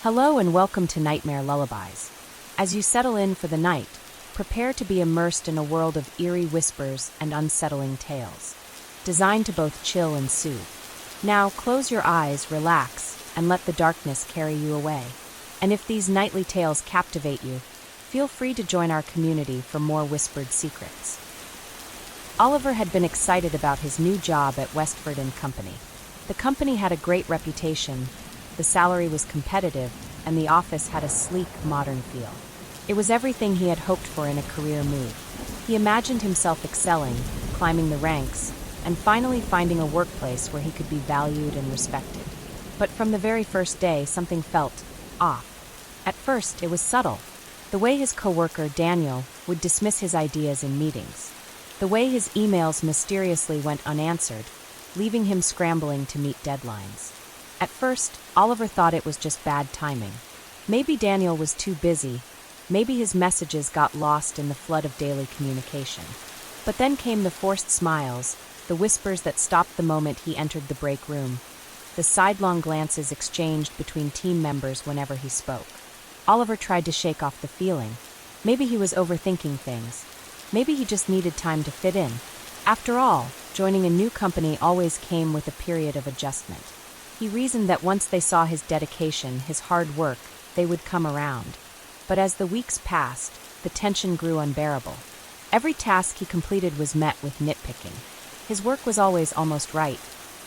Hello and welcome to Nightmare Lullabies. As you settle in for the night, prepare to be immersed in a world of eerie whispers and unsettling tales, designed to both chill and soothe. Now, close your eyes, relax, and let the darkness carry you away. And if these nightly tales captivate you, feel free to join our community for more whispered secrets. Oliver had been excited about his new job at Westford & Company. The company had a great reputation, the salary was competitive, and the office had a sleek, modern feel. It was everything he had hoped for in a career move. He imagined himself excelling, climbing the ranks, and finally finding a workplace where he could be valued and respected. But from the very first day, something felt off. At first, it was subtle. The way his coworker, Daniel, would dismiss his ideas in meetings. The way his emails mysteriously went unanswered, leaving him scrambling to meet deadlines. At first, Oliver thought it was just bad timing. Maybe Daniel was too busy. Maybe his messages got lost in the flood of daily communication. But then came the forced smiles, the whispers that stopped the moment he entered the break room, the sidelong glances exchanged between team members whenever he spoke. Oliver tried to shake off the feeling. Maybe he was overthinking things. Maybe he just needed time to fit in. After all, joining a new company always came with a period of adjustment. He reasoned that once they saw his dedication, his hard work, they would come around. But as the weeks passed, the tension grew unbearable. Every task he completed was met with nitpicking. His work was always almost right,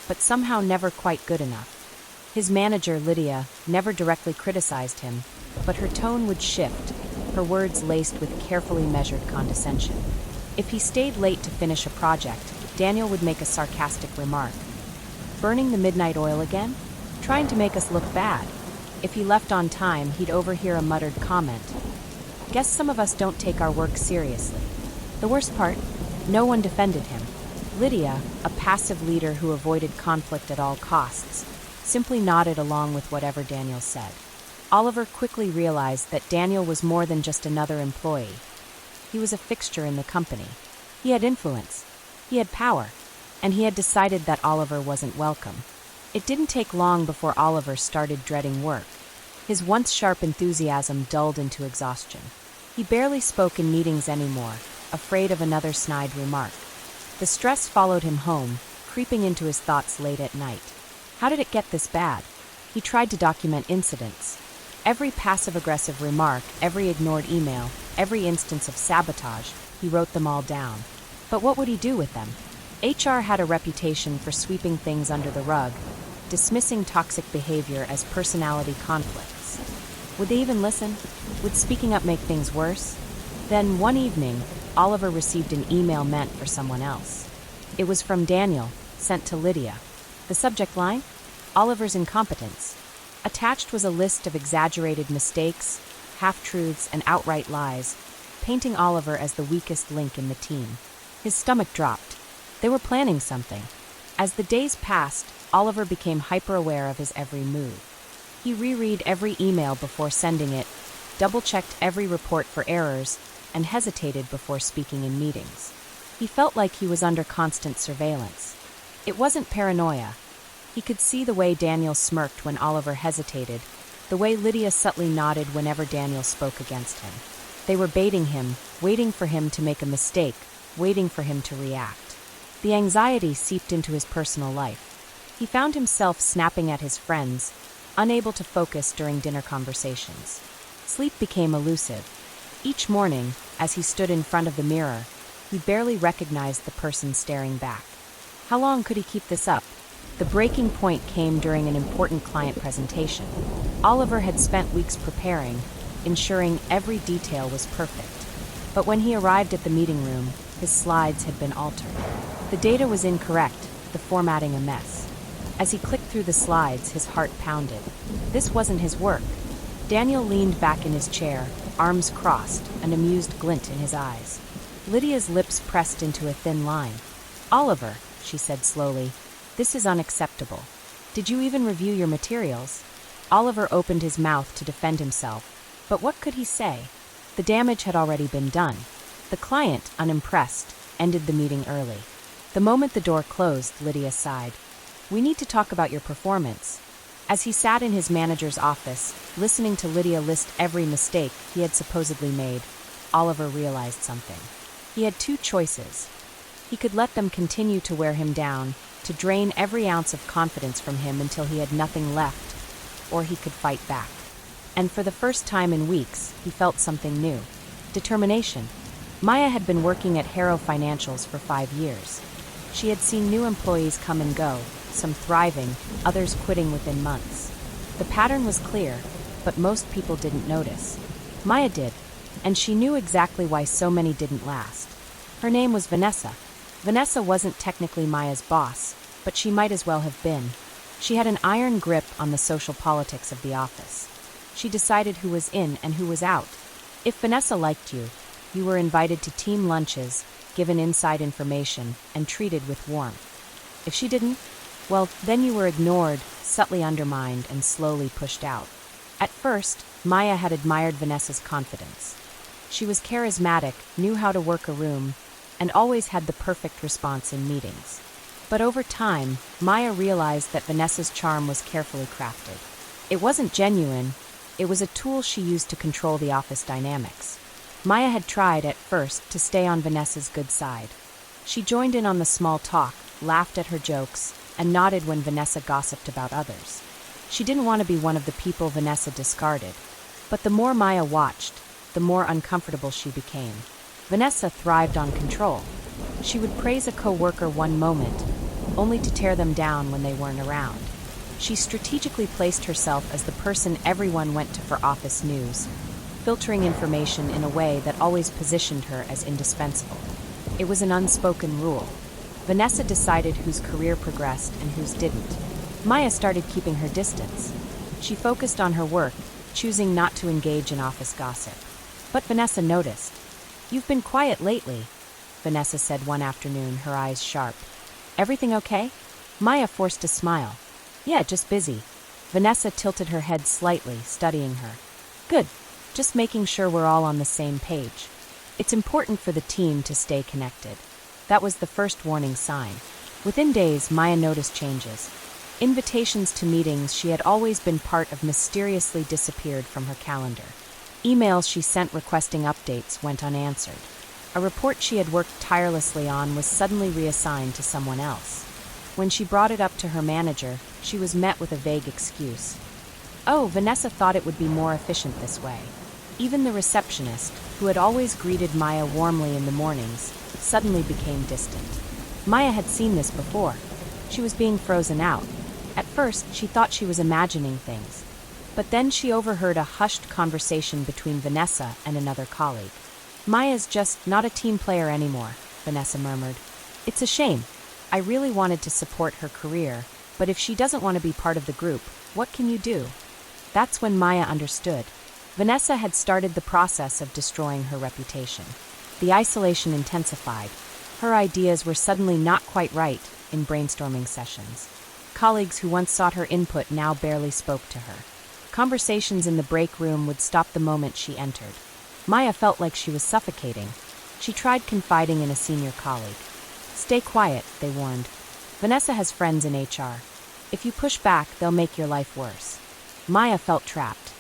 but somehow never quite good enough. His manager, Lydia, never directly criticized him, but her tone would shift, her words laced with carefully measured condescension. If he stayed late to finish a project, Daniel would make a sarcastic remark. Burning the midnight oil again? Trying to make us look bad. If he left on time, he'd overhear a muttered comment. Guess some of us don't take our work seriously. The worst part, no one defended him. Lydia, a passive leader who avoided conflict at all costs, simply nodded along with whatever Daniel said. Oliver quickly realized that Daniel was more than just another employee. He was a fixture in the company. He had influence. He had power. And he had decided that Oliver wasn't welcome. It didn't take long before Oliver started dreading work. His once sharp enthusiasm dulled into exhaustion. He barely spoke in meetings anymore, afraid of another snide remark. The stress followed him home, creeping into his thoughts late at night. How did it get this bad? He tried to document incidents. Every passive-aggressive remark, every ignored email, every instance of sabotage, he wrote them all down. But what would he do with them? HR had a reputation for sweeping things under the rug, dismissing toxic behavior as personality conflicts. Would they even listen? Would speaking up make things worse? Then, one evening, Oliver received an email meant for someone else. It was from Daniel, sent to Lydia. The subject line? Oliver's incompetence. Attached was a list of exaggerated mistakes, half-truths, and outright lies, painting Oliver as the weakest link in the team. His stomach dropped. They were planning something. As the days passed, Oliver became hyper-aware of his every move. He reread every email before sending it, double-checked every report for errors, and hesitated before speaking in meetings. He felt like he was under constant surveillance. It wasn't paranoia. He could see the way Daniel smirked when Oliver hesitated, the way Lydia subtly nodded whenever Daniel spoke against him. They were baiting him, waiting for him to make a mistake, waiting for him to react. The anxiety seeped into his personal life. He found himself snapping at his friends, unable to focus during dinner conversations. Sleep became elusive. Each morning, as he stood in front of the mirror, he barely recognized the person staring back. How long could he keep this up? The breaking point came during an important client presentation. Oliver had spent weeks preparing, ensuring every detail was perfect. But when he arrived at the meeting room, his slides had been altered. The data was incorrect, the formatting a mess. As he clicked through the slides, his heart pounded. This wasn't his work. Daniel leaned back in his chair, arms crossed, an amused glint in his eyes. Lydia's lips pressed into a thin line. Oliver, she said slowly, this is unacceptable. Did you even review your materials? Oliver opened his mouth to defend himself, but what could he say? The damage had already been done. The client, unimpressed, ended the meeting early. The moment the door closed, Lydia sighed. We need to talk about your performance. As he sat in his manager's office, listening to Lydia list every mistake he had supposedly made, Oliver realized something. He had two choices. He could let them continue to wear him down, to drain every ounce of confidence from him until he had nothing left, or he could fight back. And for the first time in weeks, he felt something new. Determination. Maya had been working at Harrow Financials for 5 years. She had seen new employees come and go, some thriving, others quitting within months. The pattern was clear, but most people didn't notice. Maya did, and she knew exactly why so many didn't last. Her name was Vanessa. Vanessa wasn't technically Maya's boss, but she might as well have been. She had an iron grip on the social politics of the office. She decided who was in and who was out. If Vanessa liked you, you were invited to team lunches, given inside information, and treated with warmth. If she didn't, well, then you were ignored, subtly undermined, and slowly pushed out. At first, Maya had admired Vanessa's confidence. She was charismatic, knew how to work a room, and always had the perfect response in meetings. But over time, Maya realized that Vanessa's charm was carefully crafted. It wasn't genuine, it was a tool she used to control the office dynamics. Maya had tried, at first, to stay on Vanessa's good side. She joined in on the small talk, laughed at her jokes, and nodded when Vanessa gossiped about others. She didn't want to be one of the people Vanessa discarded. But the more Maya watched, the more uncomfortable she became. Vanessa thrived on control. She would praise a coworker one moment, only to tear them down when they weren't around. She strategically placed herself as the person everyone went to for office news, filtering information in a way that always positioned her as indispensable. It was an unspoken rule. Vanessa decided whose career progressed and whose didn't. Maya started keeping her distance. She focused on her work, choosing not to engage in office gossip. But Vanessa noticed. "You've been quiet lately," Vanessa said one afternoon, her eyes sharp. "Everything okay?" Maya forced a smile. "Yeah, just busy." Vanessa tilted her head slightly, studying her. "Good. Just making sure we're all on the same page. It's important for the team to stay connected." That was the first warning sign. Within days, Maya noticed changes. Invitations to meetings she had always been part of mysteriously disappeared from her calendar. Emails she sent requesting updates went unanswered. A report she had worked tirelessly on was suddenly reassigned to someone else. When she brought it up to her manager, she was met with a vague excuse. Oh, Vanessa thought it would be more efficient this way. Even the receptionist, who had always greeted Maya warmly in the mornings, suddenly became distant. Maya had seen this before. She was being frozen out. At first, she thought she was imagining things. But then she overheard a hushed conversation between Vanessa and another colleague. "Maya's just not a team player anymore," Vanessa murmured. "It's a shame. I really wanted to support her career, but if she doesn't want to be part of the group, what can you do?" That's when Maya understood. Vanessa had started the process of destroying her reputation. The isolation intensified. Her ideas were suddenly not quite right in brainstorming sessions. Colleagues who once sought her input now barely spoke to her. Conversations in the break room would stop the moment she entered. Maya felt like she was suffocating. She tried confiding in a senior colleague. "Stay quiet," they warned. "Vanessa has friends in HR. If you push back, they'll make your life worse." Maya felt trapped.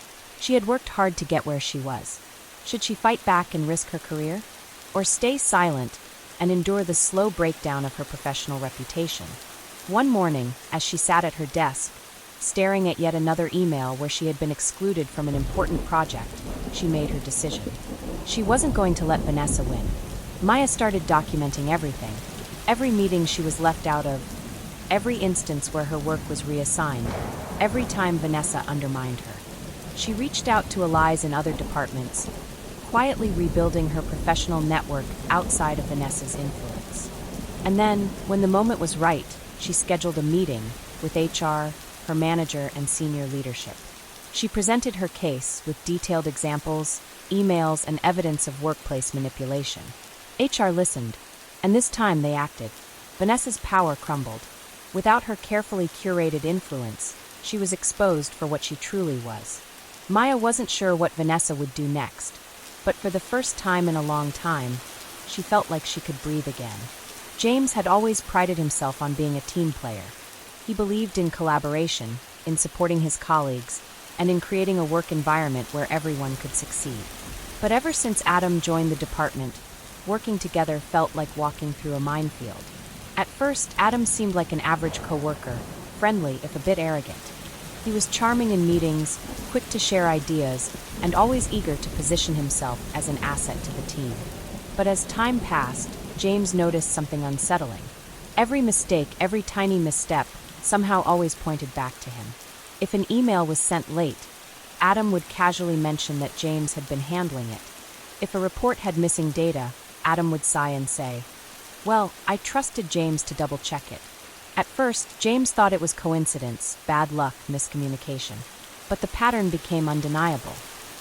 She had worked hard to get where she was. Should she fight back and risk her career? Or stay silent and endure the slow breakdown of her professional reputation? One morning, as she sat at her desk, staring at yet another email where she had been excluded from an important project, she made her decision. She wasn't going to let Vanessa win. Maya started documenting everything. Every meeting she was left out of, every instance where her work was reassigned, every time Vanessa undermined her. She reached out to allies in other departments, quietly rebuilding her professional network outside of Vanessa's influence. And then, when the moment was right, she scheduled a meeting with HR, her manager, and senior leadership. She presented her case with detailed examples, emails, and evidence of workplace manipulation. HR listened, and this time they acted. Vanessa's power crumbled. Without her carefully curated influence, she was exposed for what she truly was. Maya wasn't sure what Vanessa would do next, but for the first time in a long time, she felt like she could breathe again. James had always prided himself on being a team player. He believed in collaboration, in supporting his colleagues, and in creating a work environment where everyone could succeed. But ever since Adam joined the department, working together felt like walking through a minefield. At first, Adam seemed like an average coworker, friendly if a bit arrogant. He was charming in meetings, quick to share ideas, and always eager to position himself as an asset to the team. But as time passed, James noticed something unsettling. Every mistake, every tiny misstep, somehow always pointed back to him. If an email was sent late, Adam would casually mention that James had been handling it. If a report had missing data, Adam would sigh and say, "Well, I trusted James to double-check it." At first, James thought it was coincidence, bad luck, miscommunication. But the pattern became undeniable.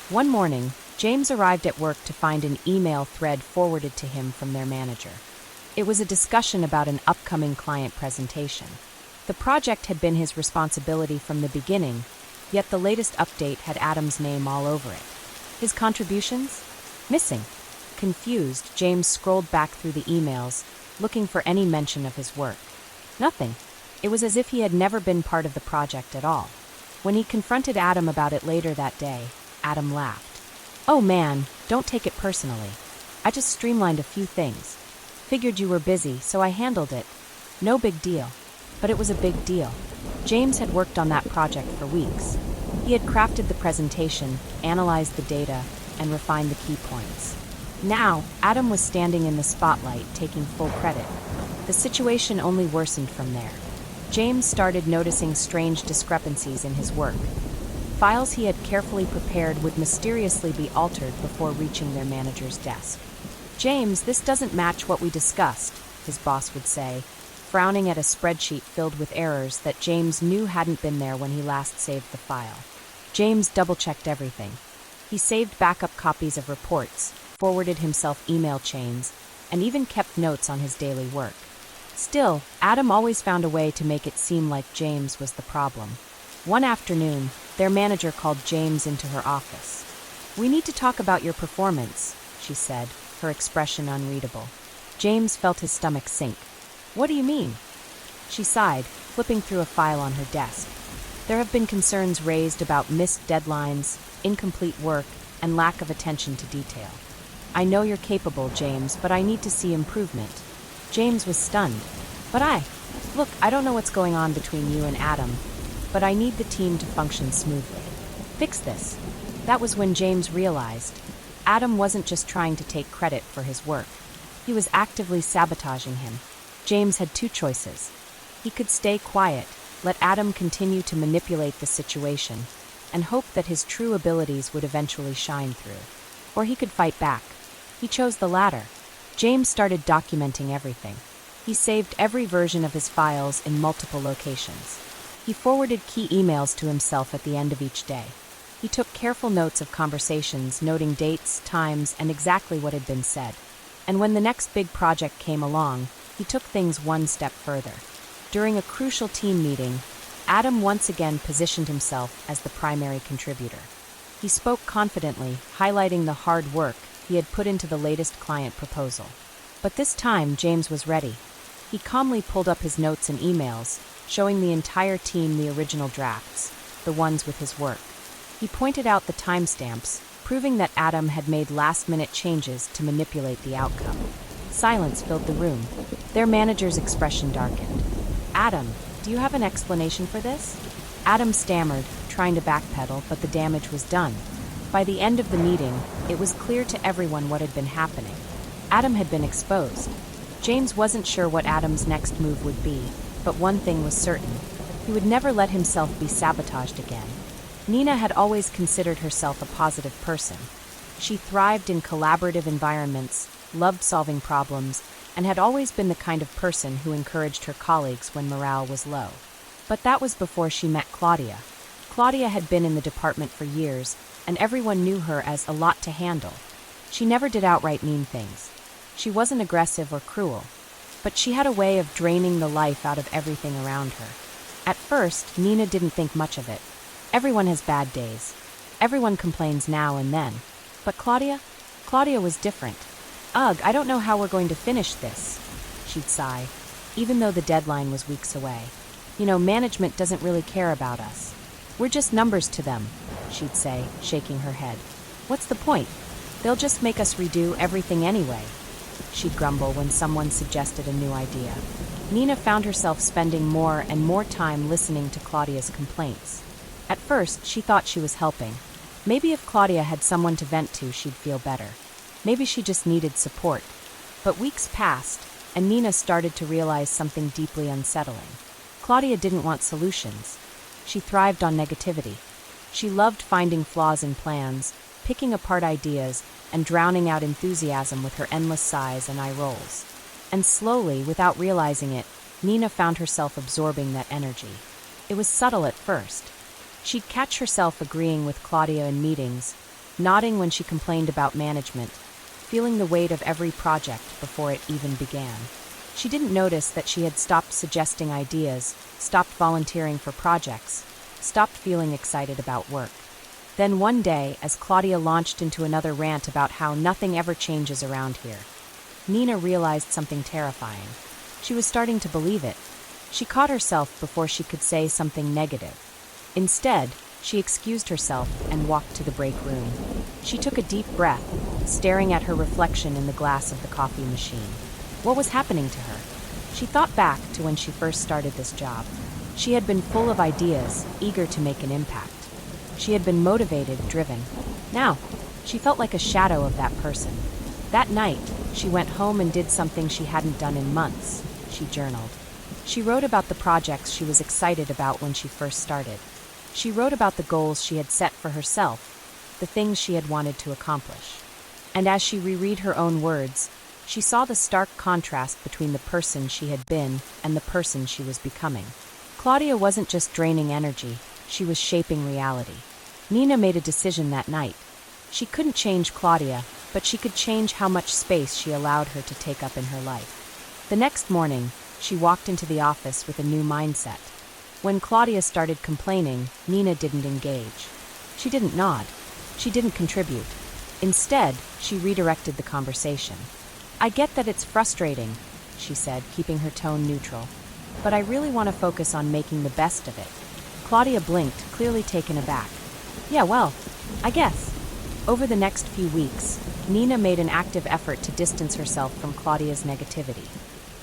One morning, James arrived at work to find an email thread forwarded to him from their manager. It was a discussion about an upcoming client presentation. The project had been his responsibility from the beginning, yet the latest update had Adam's name all over it. His contributions? Missing. Confused, James scrolled back through the emails, looking for any mention of his work. Nothing. It was as if he had never been part of the project at all. When he confronted Adam about it later that day, Adam laughed. "Oh man, don't take it personally. I just streamlined a few things. Figured you were busy, so I handled it. No big deal." But it was a big deal. James had worked on that project for weeks. He had crafted the presentation, analyzed the data, and refined the key points. Now, Adam was standing in the spotlight, taking full credit. The situation only worsened from there. James started noticing strange discrepancies in his work. Files he had carefully prepared would mysteriously be altered before reaching their manager's desk. "James, this doesn't match what we discussed," his boss would say, frowning at a spreadsheet filled with errors that James knew hadn't been there when he last saved the file. James double-checked everything. He saved backup copies of reports, forwarded himself email chains, and even kept notes on his daily work. Still, Adam always found a way to make it seem like James was the problem. One afternoon, their manager called James into her office. "We need to talk about your performance," she said, her expression unreadable. James felt his stomach sink. "What do you mean?" She sighed, flipping through a file on her desk. "There have been concerns raised about missed deadlines, incomplete work, and lack of attention to detail. I know you're capable, James, but I need to see improvement." James was stunned. Look, I don't know what's going on between you and Adam, but I need the team to function smoothly. Fix this." That was when James realized Adam wasn't just trying to take credit for his work. He was actively sabotaging him. James had two choices. He could stay quiet, let Adam continue to manipulate the situation, and hope that his true abilities would eventually shine through. Or he could fight back. He chose the latter. James started documenting everything. He saved every version of his files in multiple locations. He forwarded key emails to himself at the end of each day. He took careful notes of conversations, noting dates, times, and exactly what had been said. And when the next big project came along, he took things one step further. During a crucial team meeting, Adam once again positioned himself as the primary contributor. He spoke confidently, highlighting the hard work he had put into the latest client proposal. But this time, James was ready. He calmly pulled up his notes and emails, showing the entire team the original drafts, the ones with his work. He pointed out the timestamps, proving that Adam had made last-minute changes to manipulate the outcome. Silence filled the room. Their manager's expression darkened. "Adam, do you have an explanation for this?" Adam stammered, trying to backpedal, but the damage was done. By the end of the meeting, it was clear to everyone what had been happening. Adam had been exposed. James wasn't sure what Adam's next move would be, but one thing was certain. He would never let himself be sabotaged again. Nina had always considered herself a positive person. She thrived in collaborative environments, loved solving problems, and had always been the kind of person who encouraged her colleagues when morale was low. But that was before she met Claudia. Claudia had been in the department for years, and everyone knew her as a lot to handle. She never did outright mean things. She wasn't aggressive or cruel, but she had a way of draining the life out of everything around her. At first, Nina didn't think much of it. Everyone has bad days. Everyone complains now and then. But Claudia was different. "Ugh, I don't know how we're going to finish this," she'd sigh, even though the deadline was weeks away. Management doesn't really care about us. We're just numbers to them, she'd say, shaking her head. What's the point? They'll just make us redo everything anyway, she'd grumble when someone suggested a new idea. Nina found herself spending more and more time listening to Claudia's complaints. At first, she thought she was helping. Maybe if Claudia had someone to vent to, she'd feel better. Maybe she just needed support. But weeks passed, and Nina started to realize something deeply unsettling. Claudia didn't want solutions. She thrived on negativity. She loved finding flaws in plans, picking apart ideas, and drowning out enthusiasm with her endless sighs and eye rolls. And slowly, without realizing it, Nina found herself absorbing that energy. It was subtle at first. She'd catch herself agreeing with Claudia in meetings, nodding when she complained about management, feeling the weight of every project before it even began. She didn't notice that she had stopped suggesting ideas, stopped volunteering for projects, stopped feeling excited about work. Then one day, as Claudia launched into another rant about how nothing ever changes around here, Nina realized something terrifying. She was starting to believe it. She caught herself before she could say something negative. Instead, she excused herself and walked to the break room. She took a deep breath, staring at her reflection in the glass of the coffee machine. What was happening to her? She thought back to when she first started this job. She had been full of ideas, eager to make an impact. She had been motivated, driven. Now, she felt like a shadow of that person. That night, she went home and did something she hadn't done in months. She journaled. She wrote about the projects she was excited about when she first started. She wrote about the goals she had set for herself, the things she had wanted to accomplish. And as she reread her own words, she saw the stark contrast between the person she had been and the person she was becoming. Claudia wasn't just draining energy, she was shaping reality. Nina made a decision that night. She couldn't change Claudia, but she could change how much space she allowed her to take up in her life. The next morning, she walked into the office with a new mindset. When Claudia started complaining, Nina didn't engage. She didn't nod. She didn't contribute. Instead, she redirected the conversation. I get that it's frustrating, she said, keeping her tone neutral. But I really want to focus on making the best of it. Claudia blinked, clearly taken aback. Yeah, well, I guess. Over the next few weeks, Nina made an active effort to distance herself from Claudia's negativity.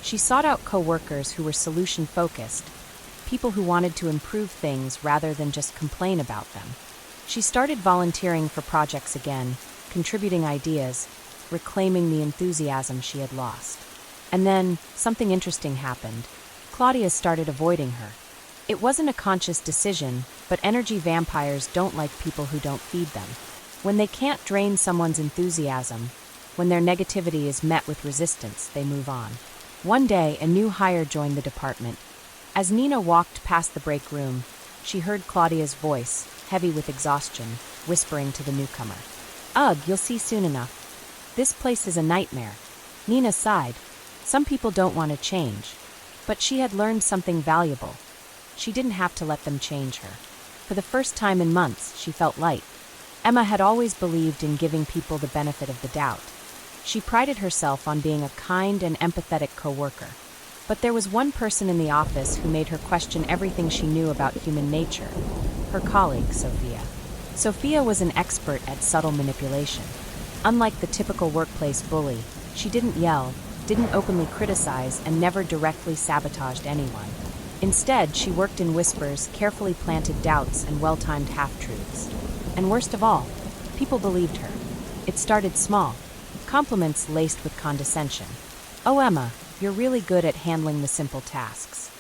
She sought out coworkers who were solution-focused, people who wanted to improve things rather than just complain about them. She started volunteering for projects again, contributing ideas, reclaiming the enthusiasm she had lost. And then, something interesting happened. Claudia started avoiding her. It wasn't a conscious decision, but energy vampires don't like people who don't feed them. When they can't drain someone's enthusiasm, when their negativity is met with resistance, they move on. One day, a new hire joined the department. As Nina walked past the break room, she heard Claudia's voice, heavy with exhaustion, whispering to the newcomer. Ugh, you'll see soon enough. This place is a nightmare. Nina sighed. Some people don't want to change. But she had learned something valuable. She didn't have to let them change her. For the first time in months, she felt light. Emma had always believed in giving people the benefit of the doubt. She prided herself on being a kind and empathetic coworker. But there was one person in the office who made her question everything she knew about human nature. Her colleague, Sophia. Sophia was an expert at subtle manipulation. Unlike the typical workplace bully, she didn't yell, didn't openly criticize, and never directly sabotaged anyone. Instead, she worked in whispers, carefully planted doubts, and well-timed half-truths. And worst of all, people believed her. It started small. Compliments laced with condescension. Oh, Emma, you're really good at handling the simple tasks.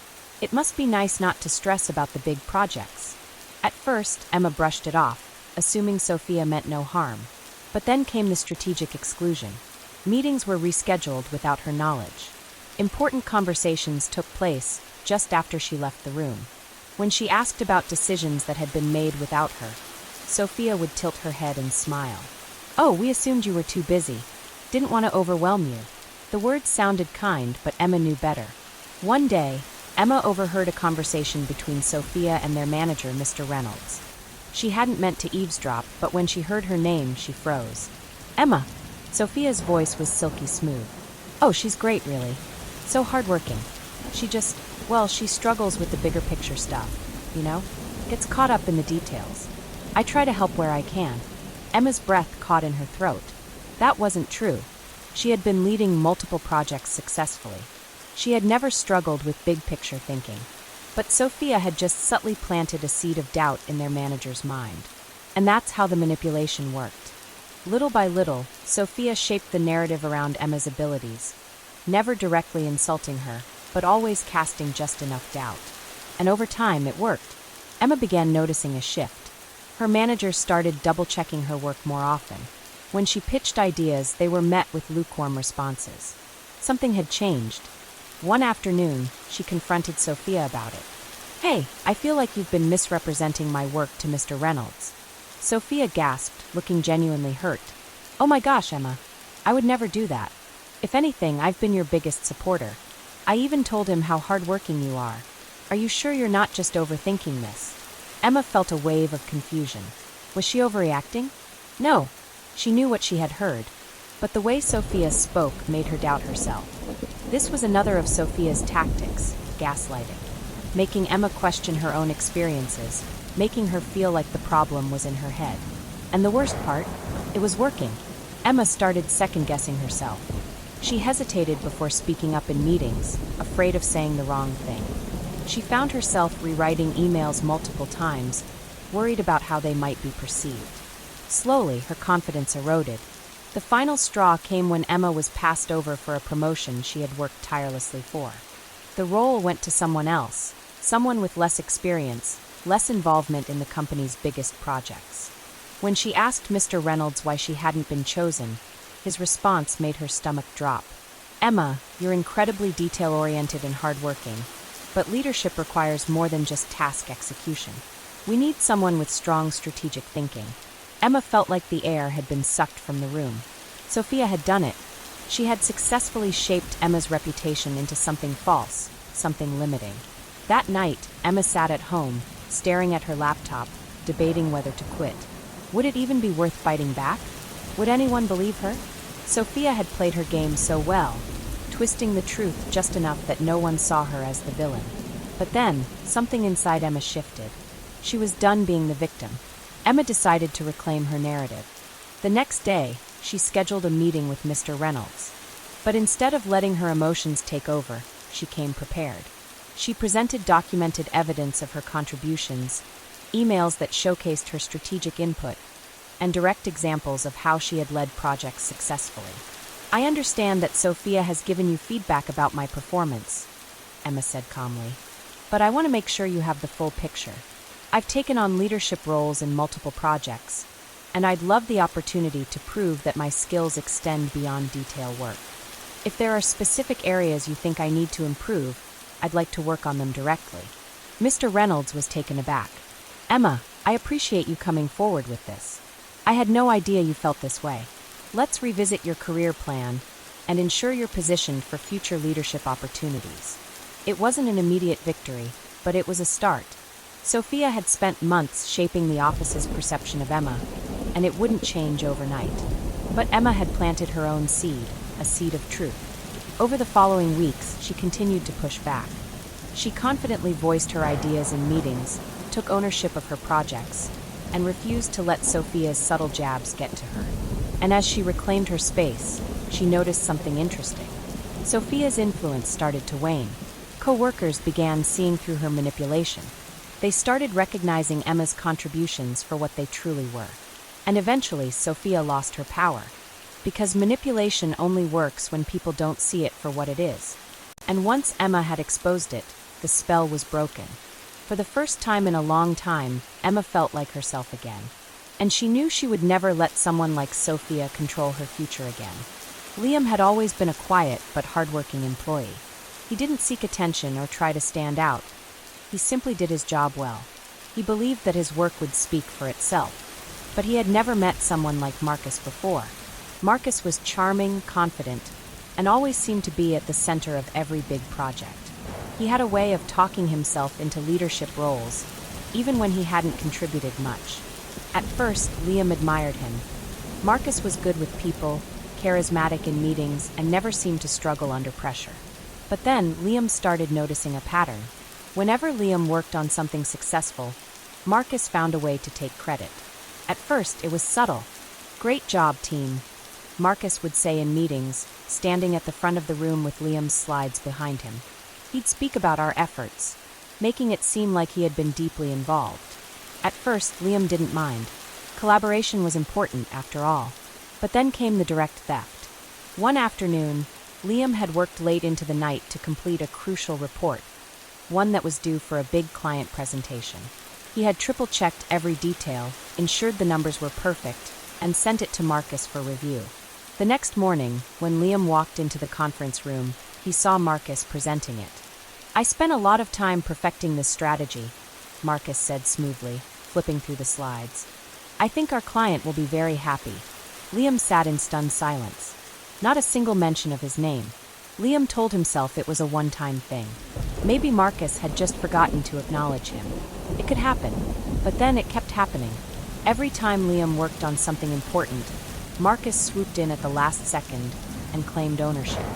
It must be nice not to stress about the big projects. At first, Emma brushed it off, assuming Sophia meant no harm. But then came the strategic exclusion. Meetings were rescheduled without her knowledge. Important conversations took place just after she left the room. When she asked about decisions that had been made without her, Sophia would tilt her head and smile. Oh, we assumed you were too busy. Didn't want to overwhelm you. The words sounded kind, but Emma knew better. One day, Emma overheard a conversation between Sophia and their manager, Mr. Reynolds. She hadn't meant to eavesdrop, but when she heard her name, she froze. Emma! Sophia's voice was silky smooth. Oh, she's great, really. So hardworking. She struggles with the bigger picture stuff, you know? Gets caught up in the details. I try to help where I can. Emma's breath caught in her throat. That wasn't true. She had been leading multiple projects successfully. She had never struggled with big picture thinking. But Sophia had just subtly planted a seed of doubt in their manager's mind. And that's how the manipulation worked. Little by little, Sophia shaped the narrative around Emma's abilities, never directly insulting her, but always casting just enough doubt. And over time, it worked. Emma began noticing a shift. Her manager started double-checking her work more often. When she pitched ideas, they were met with lukewarm responses. Something had changed. One afternoon, she confronted Sophia about it. "Hey, I feel like you've been misrepresenting my work to Mr. Reynolds." Sophia gasped, looking genuinely hurt. "Oh my gosh, Emma. I would never do that. If anything, I've been your biggest supporter. I even told him how hardworking you are. Are you sure you're not just overthinking this?" Emma felt a wave of confusion. Was she overreacting? No. She knew what she had heard. But the way Sophia spoke made her doubt herself. This was another of Sophia's tactics, gaslighting, making Emma question her own experiences, making her feel like the problem was in her head. And the worst part, it was working. Emma started second-guessing herself. She hesitated before speaking up in meetings, afraid of saying the wrong thing. She found herself rewriting emails multiple times, worried about how they might be perceived. Slowly, her confidence eroded. The final straw came when Emma was passed over for a promotion she had worked tirelessly for. The role went to someone else, someone with less experience, less involvement in the company's biggest projects. When she asked Mr. Reynolds why she hadn't been chosen, his response made her stomach drop. "Emma, you're incredibly detail-oriented and hardworking, but leadership requires more than just task execution. We need someone with strong strategic thinking." Emma felt like the air had been sucked from the room. Sophia had done it. She had successfully shaped Emma's reputation into something false, something limiting. That night, Emma sat at home, staring at her laptop, debating whether to quit. Would it even be worth fighting back? Would anyone believe her? Sophia had played her game so well, twisting the truth just enough that no one saw her as the villain. But then, something inside Emma shifted. She was done being the victim. Emma decided to reclaim her narrative. The next day, she scheduled a meeting with Mr. Reynolds. But instead of letting her emotions take over, she came prepared. She presented documented evidence of her contributions, emails that showcased her strategic input, and direct examples of how she had led projects successfully. "I understand that Sophia has given you feedback about my performance," Emma said calmly. "But I want to make sure you have the full picture. I've taken on leadership roles in multiple projects, and I'd love the opportunity to prove that my skills extend beyond detail work. If there are specific areas you think I need to improve, I'd like to work on them directly." Mr. Reynolds was taken aback. "Emma, I appreciate you coming forward with this. I had no idea you felt this way. Let's revisit your career plan and ensure you're positioned for future leadership opportunities." It wasn't an immediate victory, but it was a start. Sophia had spent months shaping the office's perception of Emma, and it wouldn't change overnight. But Emma had planted her own seed, a seed of truth. Over the following weeks, she continued to push back. She confidently voiced her ideas in meetings, took ownership of her projects, and refused to let Sophia's subtle jabs get to her. And as she reclaimed her space, she noticed something interesting. Sophia's influence started to wane. Coworkers began seeing through her manipulation. They started recognizing Emma's contributions for what they truly were. And eventually, Sophia lost her power. Because manipulation only works when people don't see it for what it is. And once Emma had exposed it, the spell was broken. For the first time in a long time, Emma felt like herself again. And she knew she would never let someone like Sophia control her future again. Liam had always been a quiet but hardworking employee. He didn't seek attention or try to stand out. He simply did his job well. He believed that his work would speak for itself. But he had never met someone like Marcus before. Marcus was charming, confident, and always seemed to be at the center of every big project. He had a way of talking himself into leadership roles, even when he hadn't contributed much. At first, Liam admired him. Marcus was good with people, charismatic in meetings, and never seemed to struggle under pressure. But then Liam started noticing a pattern. Whenever Liam worked on something successful, Marcus found a way to take credit. At first, it was subtle. "Great job, team," Marcus would say in meetings, standing at the front of the room with Liam's slides behind him. He'd speak about our efforts, making it seem like he had been deeply involved. At first, Liam didn't mind. Collaboration was important, after all. But then came the direct theft. One afternoon, Liam had worked late into the night to complete a crucial report, one that was due for a big client presentation. He had triple-checked every detail, ensured the numbers were perfect, and sent it to Marcus for review. The next morning, when Liam walked into the conference room, he saw Marcus presenting it. "I spent a lot of time perfecting this strategy," Marcus said smoothly, flipping through the slides. "I think our client will be very happy." Liam sat in stunned silence. Not a single mention of his name. Liam told himself it was a one-time thing. Maybe Marcus had just forgotten to acknowledge him. It could happen, but then it kept happening. Every time Liam worked on something important, Marcus swooped in at the last second and claimed ownership.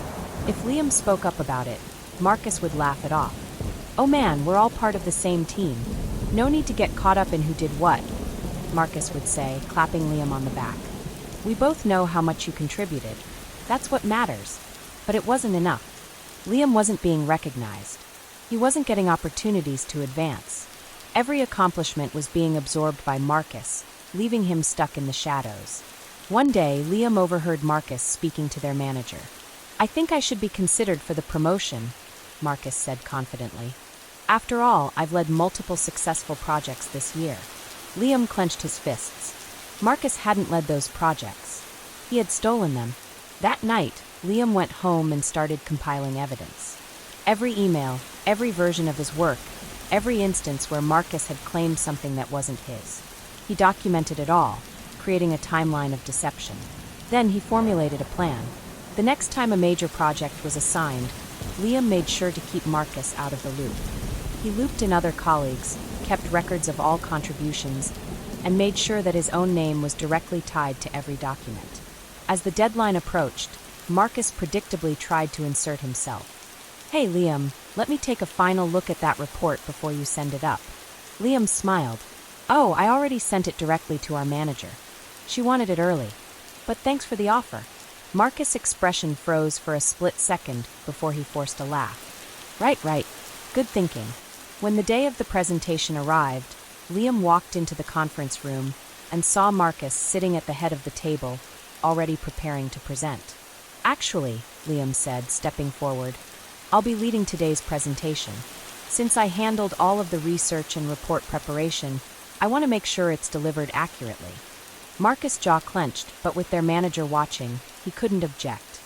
If Liam spoke up about it, Marcus would laugh it off. "Oh man, we're all part of the same team. No need to get caught up in who did what," Marcus would say, clapping Liam on the back. "We both know how much you contributed. That's what matters." But it wasn't enough. Liam wasn't being recognized. He wasn't getting opportunities to advance. Every accomplishment was being absorbed by Marcus, leaving him stuck in the shadows. One day, Liam overheard Marcus speaking to their manager. "I think I should be considered for the promotion," Marcus said confidently. "After all, I've led multiple successful projects this year." Liam clenched his fists. Marcus hadn't led those projects. He had stolen them. That night, Liam went home and started compiling evidence. Every email, every version of his work, every instance where Marcus had claimed something that wasn't his. He documented it all, creating a timeline of deception. Then he formulated a plan. The next time a major project was assigned, Liam made sure to keep Marcus out of the loop. He looped in other colleagues, kept records of all contributions, and made sure that his own name was directly tied to every document. As the deadline approached, Marcus predictably tried to insert himself. "Hey Liam, let me take a final look at that report before you send it up." Liam smiled. "Oh, I already sent it directly to our manager. She wanted it early. But thanks for the offer." Marcus' expression froze for a split second before he forced a laugh. Right. Good thinking." When the day of the presentation arrived, Liam walked into the conference room and saw Marcus sitting at the head of the table, already preparing to present. "Actually," Liam said, stepping forward, "I'll be leading today's presentation. Since I handled all of the research and report preparation, I want to make sure it's delivered accurately." Marcus' jaw clenched, but with their manager watching, he couldn't object.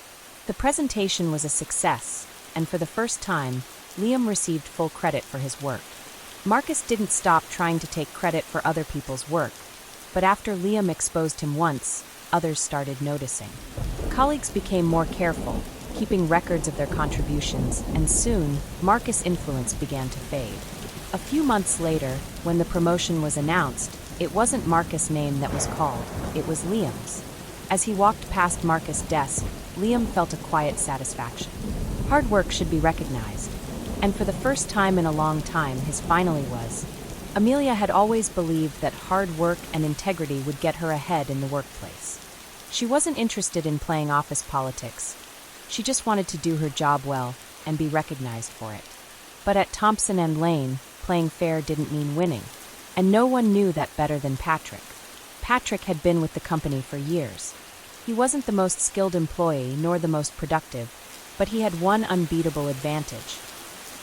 The presentation was a success, and for the first time, Liam received full credit for his work. Marcus didn't stop trying to take credit for other people's work, but after Liam exposed him once, others started noticing. Colleagues became more careful, keeping records of their contributions, and soon, Marcus' influence began to fade. A few months later, when the promotion was announced, it wasn't Marcus' name that was called, it was Liam's. As he walked past Marcus' desk, Liam felt a quiet satisfaction. Hard work should be recognized. And for the first time in a long time, his finally was. Amelia had always believed that hard work and integrity would get her ahead in the workplace. She wasn't interested in playing office politics. She just wanted to do her job well and be recognized for it. But at Thompson and Lane, playing fair didn't mean winning. And no one knew that better than Patrick. Patrick had been with the company for years. He wasn't the most skilled employee nor the most productive, but he had one unbeatable advantage.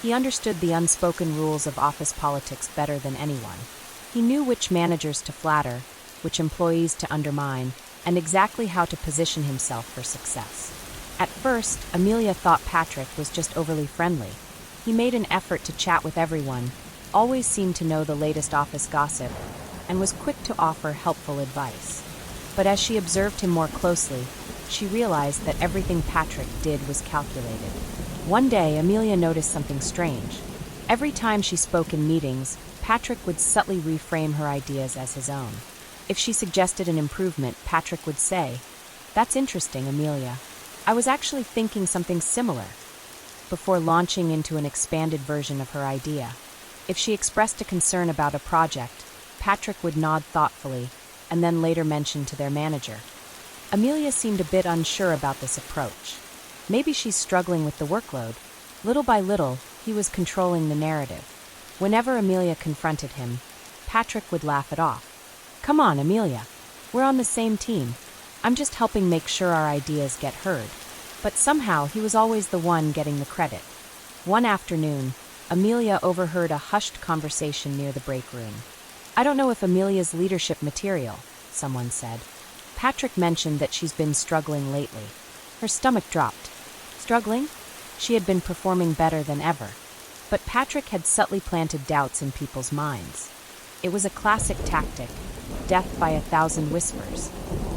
He understood the unspoken rules of office politics better than anyone. He knew which managers to flatter, which employees to undermine, and exactly how to position himself for success. At first, Amelia thought Patrick was just overly friendly. He made an effort to chat with everyone, always seemed to know the latest office gossip, and was quick to offer helpful advice. But as she observed him more closely, she realized that everything Patrick did was calculated. One day, Amelia noticed something strange. Every time she spoke in meetings, Patrick would subtly reframe her ideas as his own. If she suggested an improvement, Patrick would say, "That's interesting, Amelia. I was actually thinking something similar." before launching into an expanded version of her idea. If she expressed a concern about a project, Patrick would nod thoughtfully and then later mention to their manager. Amelia seemed a bit unsure about this approach. Maybe she's struggling with the workload. Little by little, he was controlling the narrative. Whenever Amelia confronted him, Patrick would laugh it off. "Come on, Amelia. We're on the same team. I'm just helping make sure our ideas get heard." But somehow he was always the one getting the credit. One afternoon, Amelia overheard a hushed conversation near the break room. "I don't know if Amelia's leadership material," someone said. Patrick mentioned that she's been struggling lately. Her stomach dropped. Struggling? She had been performing better than ever. But Patrick had subtly planted doubts in people's minds. It was a classic tactic, death by 1,000 whispers.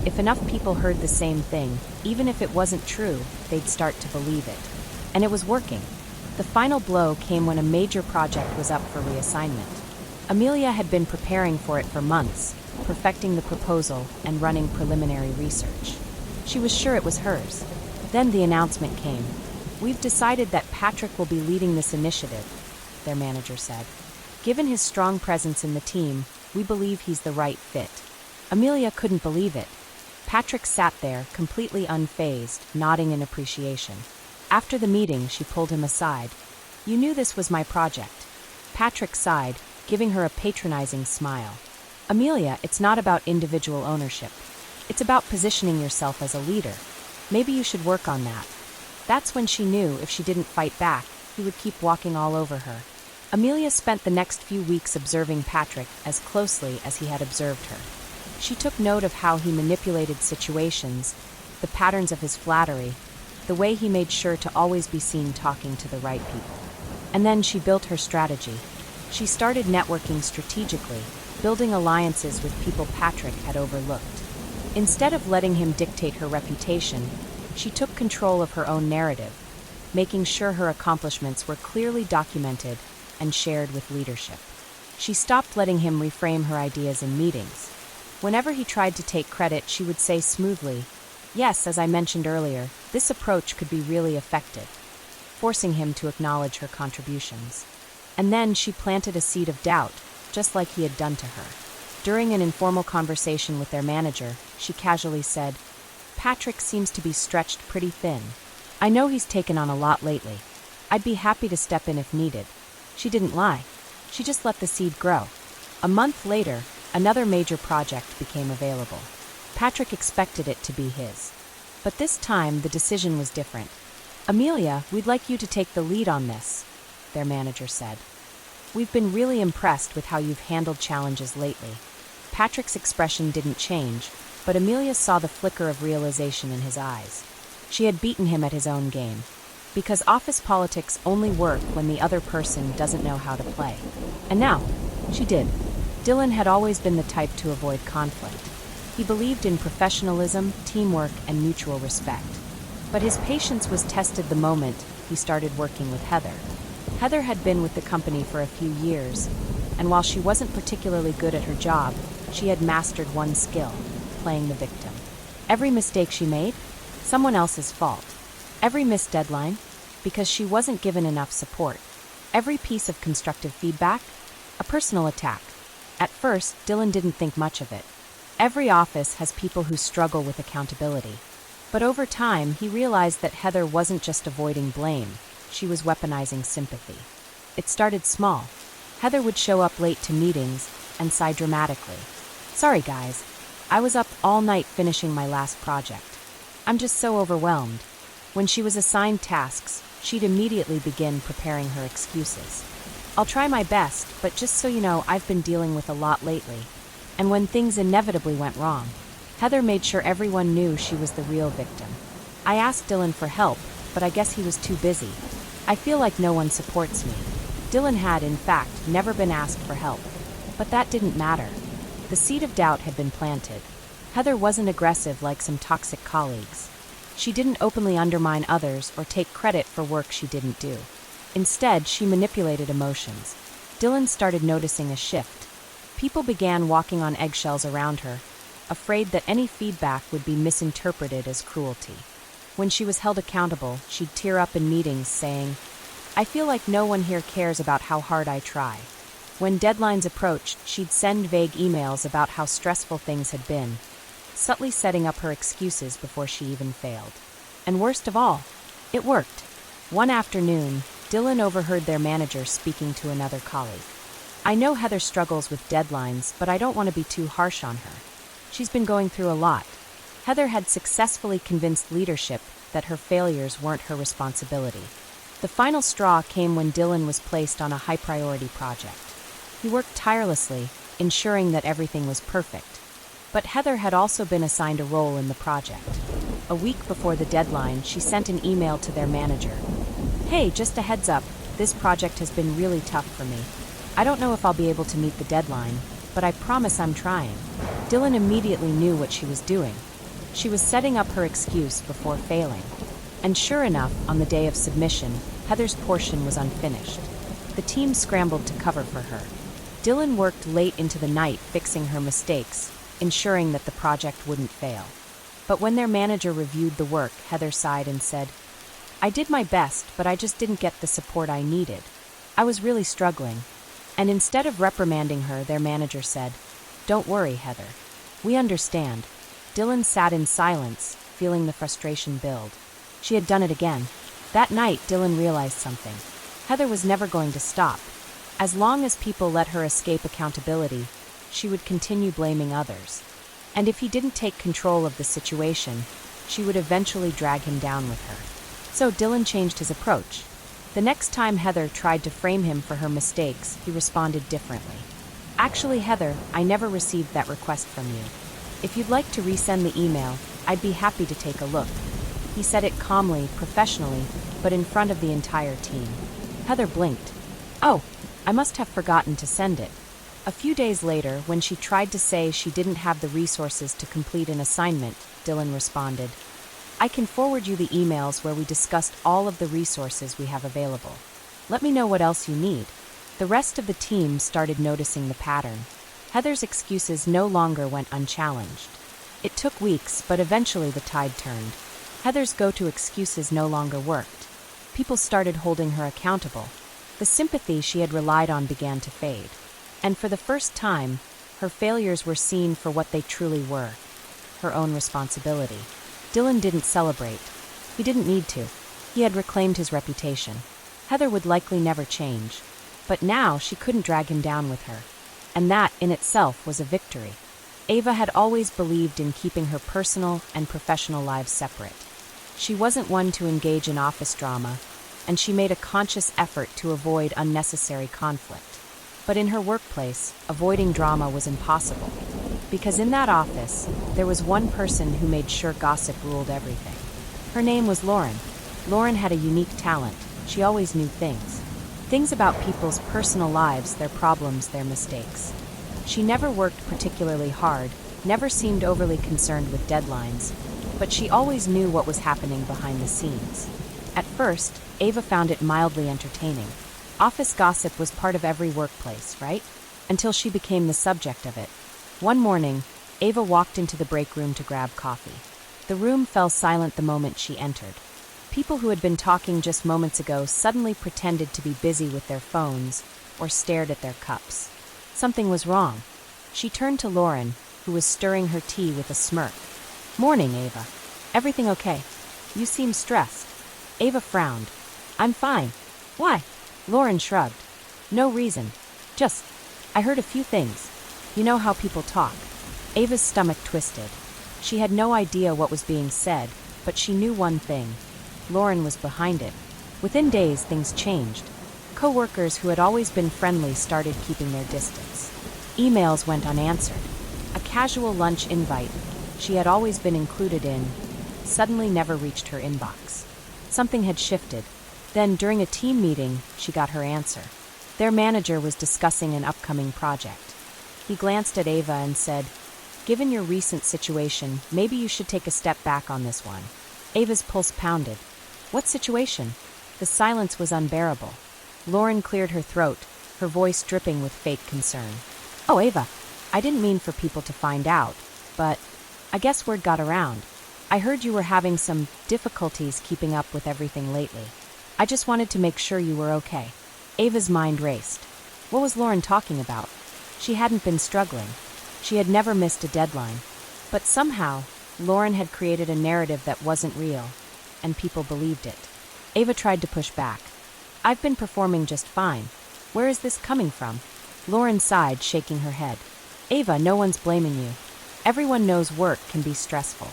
If enough people heard the same thing, even if it wasn't true, they'd start to believe it. And it was working. The final blow came when a major project was up for reassignment. Amelia had been preparing for it for months, perfecting the proposal and running preliminary research. She was sure it was hers. Then the announcement came. "We've decided that Patrick will be leading this initiative," their manager said. "Given his strong presence in the team, we believe he's the right fit." Amelia couldn't believe it. Patrick sat there, completely unfazed, nodding in appreciation. After the meeting, she pulled him aside. "You knew this was my project." Patrick sighed, giving her a patronizing smile. "Amelia, it's not about individual ownership. It's about positioning yourself as a leader. Maybe you should work on that." That's when she knew if she didn't fight back, he would keep walking all over her. Amelia spent the next few weeks observing Patrick as closely as he had observed her. She took note of how he manipulated situations, the patterns of his flattery, the way he made sure to always be seen talking to the right people. And then she built her strategy. She started networking strategically, building alliances with people Patrick had overlooked. Instead of letting him dictate her reputation, she took control of her own narrative, making sure her accomplishments were clearly documented and shared with leadership. She stopped letting him reframe her ideas in meetings. Whenever he tried to take credit, she would say smoothly, "Yes, as I mentioned earlier, this approach could be really effective," forcing him to acknowledge her contributions. And then she planted a seed of doubt, just like he had done to her. During an informal conversation with their manager, she casually said, "Patrick seems to be stretched pretty thin. I know he's taken on a lot lately. I'd be happy to step in if needed." She didn't lie. She just let the seed grow. A month later, another major project became available. Patrick expected it to be his. But this time, the decision was different. "Amelia, we'd like you to take the lead on this," their manager said. "We've been really impressed with how you've handled challenges lately." Patrick's expression didn't change, but Amelia saw the flicker of realization in his eyes. She had beaten him at his own game. Because office politics only work when the other person doesn't know how to play. And now, she did. Dylan had always been the type to avoid conflict. He believed in professionalism, teamwork, and mutual respect. But his patience was tested the moment he started working with Heather. Heather had been with the company for a few years, and while she wasn't particularly good at her job, she had mastered one skill: playing the victim. Every mistake she made, someone else's fault. Every missed deadline, because she wasn't given enough support. Every piece of constructive feedback, a personal attack. At first, Dylan didn't think much of it. Every office has people who struggle with accountability. But over time, he realized that Heather wasn't just avoiding blame, she was weaponizing sympathy. It started small. Heather would show up late to meetings and sigh dramatically. "Sorry guys, I was up all night finishing my last project. I'm just so overwhelmed." When she was assigned tasks, she'd immediately begin preparing her excuses. "I'll try my best, but just so you know, I've been dealing with a lot lately." And when things inevitably went wrong, Heather made sure everyone knew she was the real victim. "I asked Dylan for help, but I guess he was too busy. I feel like no one supports me." Dylan had, in fact, never been asked for help. But that didn't matter. The seed of doubt had been planted. Heather wasn't aggressive like some toxic colleagues. She didn't openly undermine others or take credit for work she didn't do. Instead, she manipulated emotions. Dylan started noticing a shift. People began walking on eggshells around her, afraid that any feedback would be misinterpreted as cruelty. When she was held accountable, she'd tear up in meetings saying, "I feel like no one here cares about how hard I try." When deadlines approached, she'd send vague emails about how stressful things had been, subtly setting up her excuses before she even failed. And worst of all, it worked. One afternoon, Dylan overheard their manager speaking to another colleague. "I know Heather struggles with deadlines, but I don't want to be too harsh on her. She's been going through a lot." Heather had successfully convinced leadership that her failures weren't her responsibility. The final straw came when Dylan was placed on a high-priority project. He worked tirelessly, ensuring that everything was perfect. But Heather had also been assigned a role in the project. A week before the deadline, she sent an email to their manager. "Hey, just a heads up, this project has been really tough for me. I don't know if I'll be able to meet the deadline, but I promise I'm trying." Dylan immediately knew what she was doing. She was setting up her excuse before failing. And sure enough, on the day of submission, Heather's portion was unfinished. The team scrambled to cover for her. Dylan worked late into the night fixing her mistakes, ensuring that the project wouldn't fail. But when their manager reviewed the work, Heather sighed and said, "I did my best, but I just didn't get the support I needed. I was really struggling." And instead of reprimanding her, their manager said, "Don't worry, Heather. We understand." Dylan sat in silence, feeling the frustration build. She had done it again. That night, Dylan realized something. Heather was never going to stop. As long as people let her escape accountability, she would continue blaming others. And if he didn't take control of the situation, she would eventually drag him down with her. So Dylan changed his approach. The next time Heather tried to frame him for her mistakes, he responded differently. "Actually, Heather, I never received that request from you. If you'd like to resend the email, I'd be happy to take a look." He said it calmly, professionally, but in front of the entire team. Heather blinked. "Oh, I must have forgotten to send it." A few days later, when she tried to say she didn't have the resources to complete an assignment, Dylan responded, "I can forward you the emails where we discussed all of the resources we have available. Let me know what else you need." The rest of the team started noticing the pattern. Heather's excuses no longer went unchallenged. It took weeks, but eventually the tide turned. Heather's go-to excuses no longer worked. People started holding her accountable. The sympathy she had relied on began to fade. And for the first time, her failures were seen for what they truly were, her own responsibility. Dylan didn't celebrate. He didn't need to. He had reclaimed his reputation. Heather would likely never change. But now she couldn't drag him down with her. And that, in itself, was a victory. Ava had always believed in keeping her personal and professional lives separate. She wasn't one to engage in office drama, and she made a conscious effort to avoid unnecessary conflict. But in her workplace, avoiding drama was impossible. Because in that office, there was one person who made sure gossip ruled everything. Her name was Lauren. Lauren had a unique talent. She always knew things. Things about people's personal lives, their problems, their mistakes. She never worked particularly hard, never seemed overly concerned with deadlines, but she always knew what was happening behind the scenes. At first, Ava found it mildly entertaining. Office gossip was part of every workplace, right? Until she became the subject of it. One morning, Ava walked into the break room to grab coffee. The room fell silent the moment she entered. People who had been talking just moments ago suddenly pretended to be busy with their phones or stared at their cups. Something was wrong. She turned to Lauren, who was stirring her tea with a smirk. "Morning, Ava. Everything okay? You seem stressed." Ava frowned. "I'm fine." "Why?" Lauren shrugged. "No reason. Just, I heard a few things. You know how people talk." Ava's stomach twisted. She had no idea what was being said, but she knew one thing. Lauren was behind it. Within days, things changed. Coworkers who had always been friendly started keeping their distance. Emails went unanswered. A casual lunch invite she had always been included in suddenly never reached her inbox. Something had shifted. Then, during a team meeting, she got her answer. Their manager was discussing an upcoming project. He glanced at Ava and said, "Given your recent situation, maybe you should take a step back on this one." Ava's pulse pounded. What situation? The silence was unbearable. Lauren cleared her throat, her voice dripping with fake concern. "Oh, Ava, I didn't mean for people to find out, but I guess word got around. I heard you were having some difficulties keeping up with everything lately. I just wanted to make sure you were okay. Ava's mind raced. What was Lauren talking about? She hadn't been struggling. She had never missed a deadline. But somehow, Lauren had created a narrative that wasn't real, and people believed it. Ava tried to push back. I've been performing just fine. Where is this coming from? Lauren sighed, shaking her head. Ava, no one's blaming you. Everyone knows work can be stressful.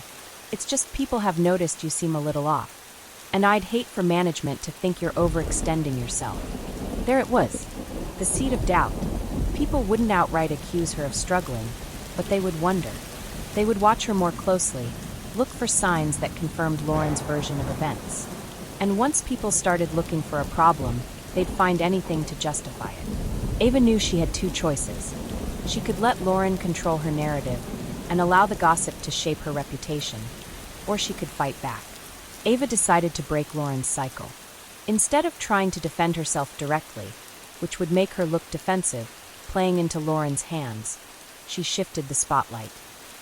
It's just people have noticed you seem a little off. And I'd hate for management to think you're overextending yourself. There it was, the seed of doubt. People wouldn't outright accuse her of struggling, but they would wonder. They would watch her more closely, look for signs that confirmed Lauren's version of events. And once people started looking for a problem, they'd find anything to justify it. Ava knew she had two choices. She could let Lauren control her narrative and allow the gossip to shape her reputation, or she could fight back. Ava decided to break Lauren's cycle. Instead of trying to defend herself directly, which would make her look defensive, playing into Lauren's hands, she shifted the spotlight.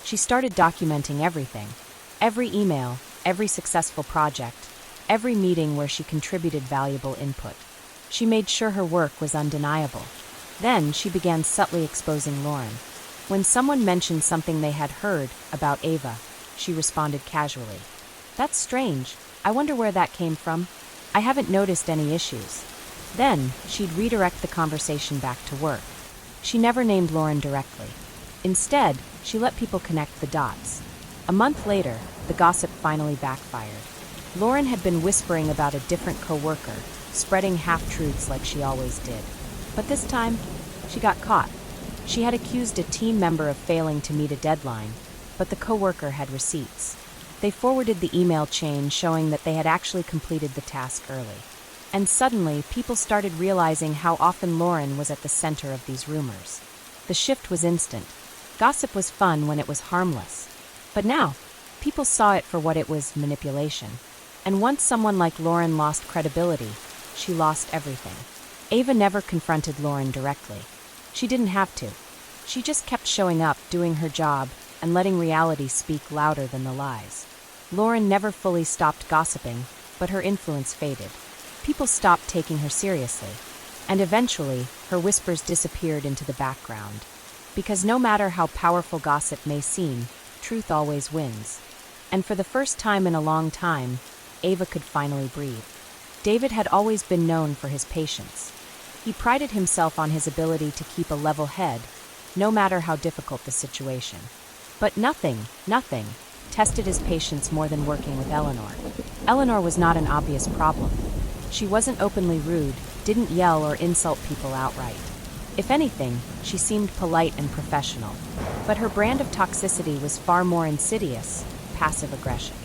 She started documenting everything. Every email, every successful project, every meeting where she contributed valuable input. She made sure her work was undeniable. Then she began subtly exposing Lauren. When someone mentioned something they had heard about Ava, she responded casually. That's strange. I wonder where that came from. I haven't noticed any issues. Then she'd redirect the conversation back to work. She never named Lauren directly. Instead, she let people connect the dots. A month later, the gossip finally backfired. Lauren had been whispering about a different coworker, spreading half-truths like she always did. But this time, she got caught. She had accused a team member of failing to meet a deadline, but the coworker had receipts. They forwarded the email chain showing that they had actually completed the task early. And suddenly, people started realizing how often Lauren was at the center of these rumors. The shift was instant. Gossip was fun when it was harmless. But now, people saw it for what it was: manipulation. And once someone like Lauren lost credibility, she lost everything. Ava never confronted Lauren directly. She didn't have to. She just kept showing up, doing her job, and letting reality speak louder than the lies. Lauren never fully stopped gossiping, but her influence faded. People stopped taking her seriously, and eventually, her whispers disappeared into the background. Because no matter how powerful gossip may seem, truth always wins. And for the first time in a long time, Ava could finally breathe. David had always been known for his patience. He prided himself on his ability to keep a level head, no matter how difficult the situation. But nothing tested his patience more than working with Eleanor. Eleanor was not an obvious problem. She wasn't openly rude, didn't yell or insult people outright. If anything, she seemed polite and professional. But her brand of toxicity was far more insidious: passive aggression.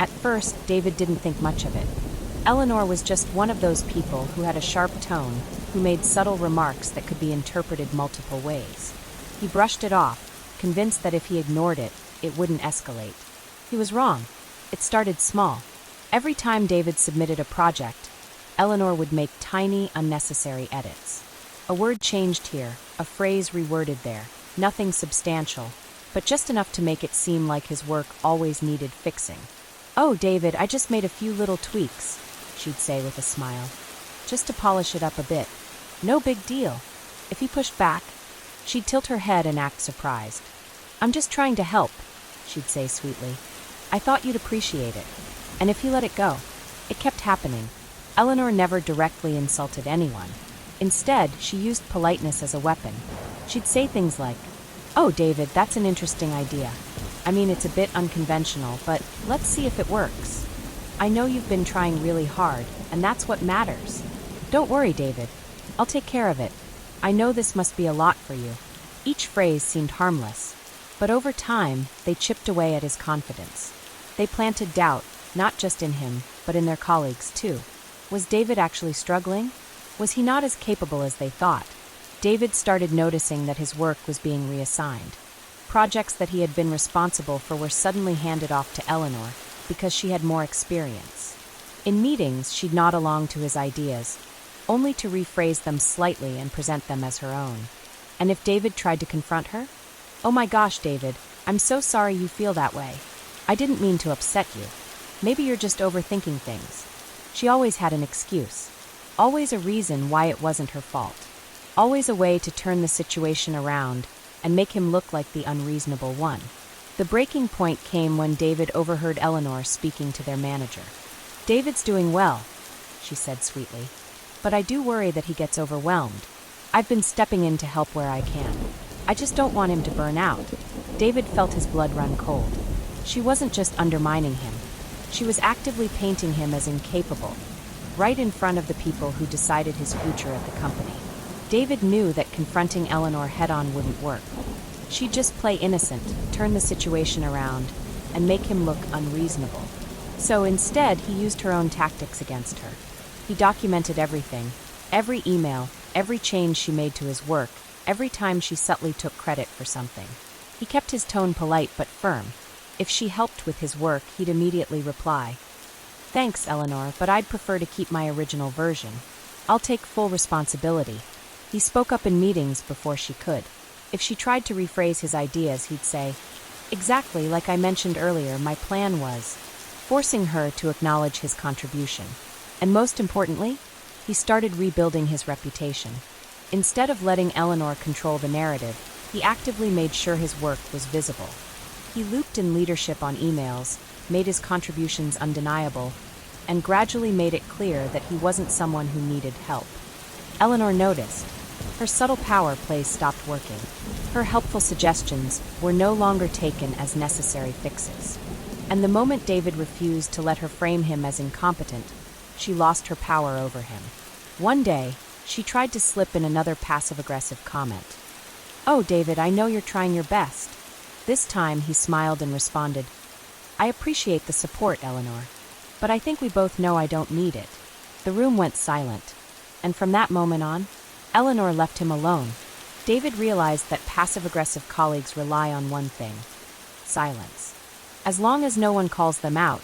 At first, David didn't think much of it. Eleanor was just one of those people who had a sharp tone, who made subtle remarks that could be interpreted multiple ways. He brushed it off, convinced that if he ignored it, it wouldn't escalate. He was wrong. It started small. Every time David submitted a project, Eleanor would make tiny, unnecessary edits. A word changed here, a phrase reworded there, nothing substantial, but just enough to make it seem like his work always needed fixing. "Oh, David, I just made a few little tweaks," she'd say with a smile. "Just to polish it up a bit. No big deal." If he pushed back, she'd tilt her head and act surprised. "I'm just trying to help," she'd say sweetly. "I thought you'd appreciate it." And if he let it go, it kept happening. Eleanor never directly insulted anyone. Instead, she used politeness as a weapon. She'd say things like, "Oh, David, that's an interesting idea. I mean, it's a bit unconventional, but let's see if it works. I know you've been trying really hard, and that's what matters. Don't worry, David. I'll take care of it. I know this must be a lot for you." Each phrase seemed harmless, but over time, they chipped away at his confidence. They planted doubt, not just in him, but in their colleagues too. Was David actually struggling? Was he not as capable as they thought? David started noticing that his work was being reassigned. Projects that he had been responsible for were suddenly handed off to Eleanor because she had more experience. In meetings, she'd nod along to his ideas, only to rephrase them slightly and present them as her own. And if David tried to confront her? "Oh my gosh, David, I'm so sorry you feel that way. I didn't mean to upset you. Maybe you're just overthinking things. She always had an excuse. Always a reason why it wasn't her fault. Always a way to turn the situation around and make him look like the unreasonable one. The breaking point came when David overheard Eleanor speaking to their manager. "David's doing well," she said sweetly. "But I do worry that he gets overwhelmed. I've been stepping in to help where I can. I just don't want him to burn out." David felt his blood run cold. She wasn't just undermining him. She was actively painting him as incapable, right in front of the people who decided his future at the company. David knew that confronting Eleanor head-on wouldn't work. She'd just play innocent, turn the situation around, and make him look unreasonable. So instead, he used her own tactics against her. He documented everything, every email, every change she made to his work, every time she subtly took credit for something. He kept his tone polite but firm. If she helped with his work, he'd immediately reply, "Thanks, Eleanor, but I'd prefer to keep my original version. I'll take full responsibility." He spoke up in meetings before she could. If she tried to rephrase his ideas, he'd say, "Exactly like I mentioned earlier, my plan was," forcing her to acknowledge his contribution. And most importantly, he started rebuilding his reputation. Instead of letting Eleanor control the narrative, he actively made sure his work was visible. He looped in leadership on emails, made his contributions undeniable, and gradually made it clear that he wasn't someone who needed help. Eleanor noticed. Her subtle power plays stopped working. Her helpful suggestions were no longer taken as necessary fixes. And the moment David refused to let her frame him as incompetent, she lost her power over him. One day, she tried to slip in another passive-aggressive comment. "Oh, David, I know you're trying your best." This time, he smiled and responded, "I appreciate the support, Eleanor, but I think we both know I don't need it." The room went silent, and from that moment on, Eleanor left him alone. David realized that passive-aggressive colleagues rely on one thing: silence. As long as no one calls them out,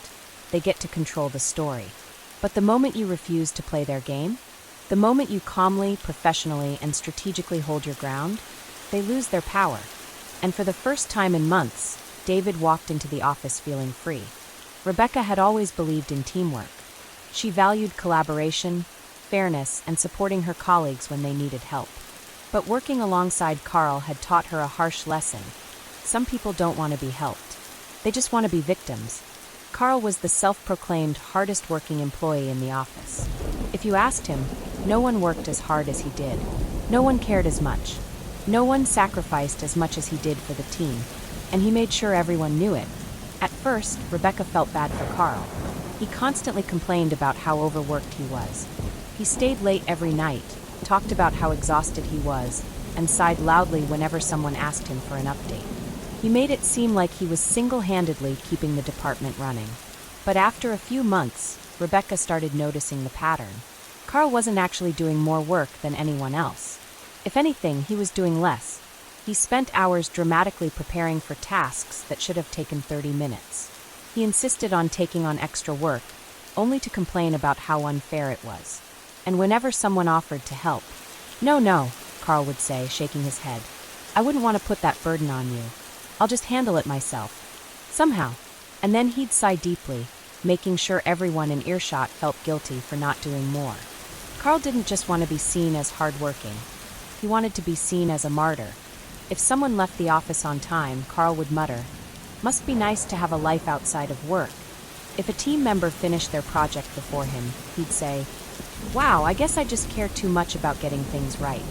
they get to control the story. But the moment you refuse to play their game, the moment you calmly, professionally, and strategically hold your ground, they lose their power. And for the first time in months, David walked into the office feeling free. Rebecca had always believed in teamwork. She valued collaboration, fairness, and supporting her colleagues when they needed help. But working alongside Carl had taught her a harsh lesson. Some people don't want to be helped. They just want to be victims. Carl was the self-proclaimed hardest-working employee in the office. If you asked him, no one worked as hard as he did. No one cared as much. No one sacrificed as much as he did for the team. And he made sure everyone knew it. At first, Rebecca felt bad for Carl. He constantly complained about how overworked he was. He stayed late every night, talked about how exhausted he was, and sighed loudly whenever someone asked him for an update. He made it seem like he was single-handedly keeping the department running. But after a few months, Rebecca started noticing the pattern. Carl wasn't actually doing more work than anyone else. If anything, he was doing less. He spent hours dramatically preparing for tasks that should have taken 30 minutes. He insisted on taking on extra work, only to complain about how unfair it was. And whenever someone offered to help, "No," Carl would say, shaking his head. "I wouldn't want to put that burden on you. I'll just handle it myself. Somehow." And then he'd sigh deeply, making sure everyone in earshot felt guilty for not doing more. Carl didn't just want to be seen as hardworking. He wanted to be seen as a martyr. If someone left the office on time, Carl would mutter, "Must be nice to have a life outside of work." If a team member finished their project before him, he'd say, "Wow, I guess I just care too much about getting things right."